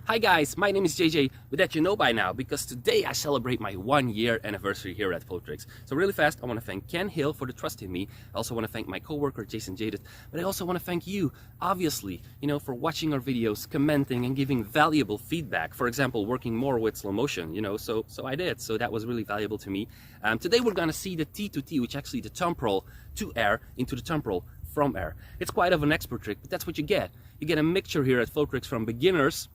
Hi guys, my name is JJ, but that you know by now, because today I celebrate my 1-year anniversary here at Floatrix. So really fast, I want to thank Ken Hill for the trust in me. I also want to thank my coworker Jason Jaded, but I also want to thank you, obviously, for watching our videos, commenting and giving valuable feedback. For example, working more with slow motion, so I did. So that was really valuable to me. Today we're gonna see the T to T, which actually the thumb roll to air into the thumb roll from air. It's quite of an expert trick, but that's what you get. You get a mixture here at Floatrix from beginners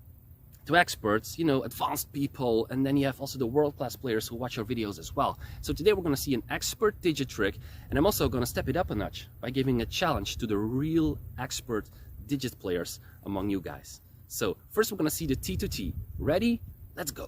to experts, advanced people, and then you have also the world-class players who watch our videos as well. So today we're going to see an expert digit trick, and I'm also going to step it up a notch by giving a challenge to the real expert digit players among you guys. So first we're going to see the T to T. Ready? Let's go.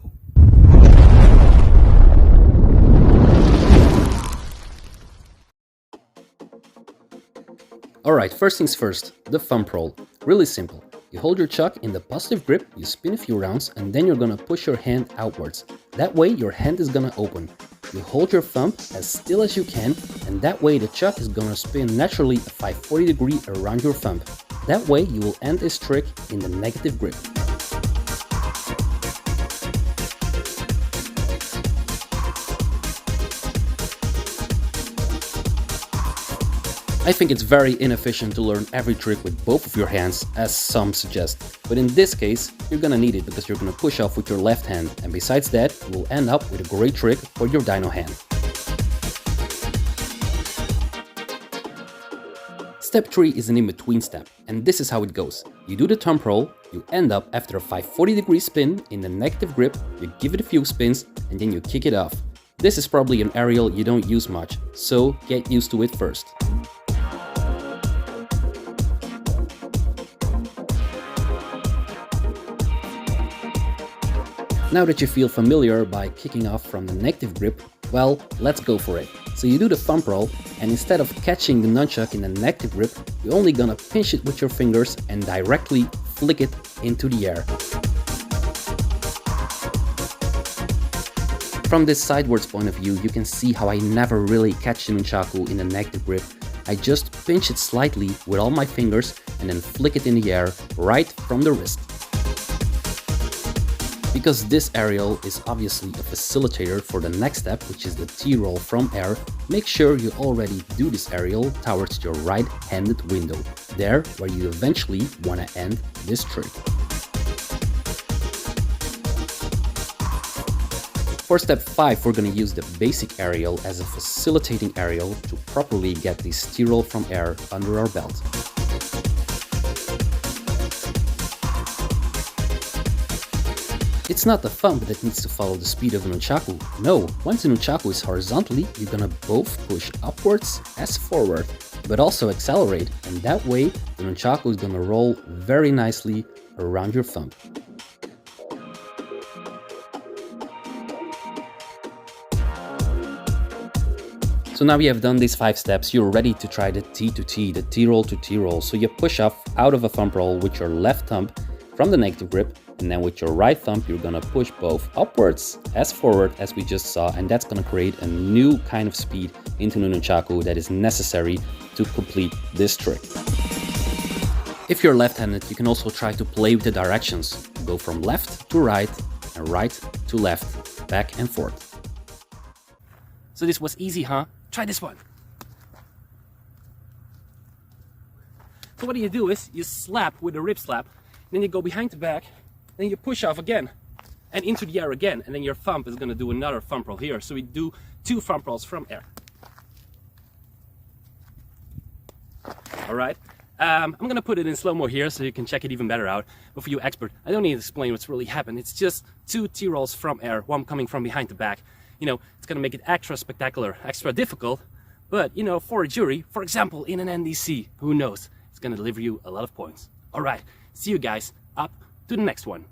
Alright, first things first, the thumb roll. Really simple. You hold your chuck in the positive grip, you spin a few rounds, and then you're gonna push your hand outwards. That way your hand is gonna open. You hold your thumb as still as you can, and that way the chuck is gonna spin naturally a 540 degree around your thumb. That way you will end this trick in the negative grip. I think it's very inefficient to learn every trick with both of your hands, as some suggest. But in this case, you're gonna need it because you're gonna push off with your left hand, and besides that, you will end up with a great trick for your dino hand. Step 3 is an in-between step, and this is how it goes. You do the thumb roll, you end up after a 540 degree spin in the negative grip, you give it a few spins, and then you kick it off. This is probably an aerial you don't use much, so get used to it first. Now that you feel familiar by kicking off from the negative grip, well, let's go for it. So you do the thumb roll, and instead of catching the nunchuck in the negative grip, you're only gonna pinch it with your fingers and directly flick it into the air. From this sidewards point of view, you can see how I never really catch the nunchaku in the negative grip. I just pinch it slightly with all my fingers and then flick it in the air right from the wrist. Because this aerial is obviously a facilitator for the next step, which is the T-roll from air, make sure you already do this aerial towards your right-handed window, there where you eventually want to end this trick. For step 5, we're going to use the basic aerial as a facilitating aerial to properly get this T-roll from air under our belt. It's not the thumb that needs to follow the speed of the nunchaku. No, once the nunchaku is horizontally, you're gonna both push upwards as forward, but also accelerate, and that way the nunchaku is gonna roll very nicely around your thumb. So now we have done these 5 steps, you're ready to try the T to T, the T-roll to T-roll. So you push off out of a thumb roll with your left thumb from the negative grip, and then with your right thumb you're gonna push both upwards as forward as we just saw, and that's gonna create a new kind of speed into the nunchaku that is necessary to complete this trick. If you're left-handed, you can also try to play with the directions. Go from left to right and right to left, back and forth. So this was easy, huh? Try this one. So what do is you slap with a rib slap, then you go behind the back, then you push off again and into the air again, and then your thumb is going to do another thumb roll here. So we do 2 thumb rolls from air. Alright, I'm going to put it in slow-mo here so you can check it even better out. But for you expert, I don't need to explain what's really happened. It's just 2 T-rolls from air, one coming from behind the back. It's going to make it extra spectacular, extra difficult. But, for a jury, for example, in an NDC, who knows? It's going to deliver you a lot of points. Alright, see you guys up to the next one.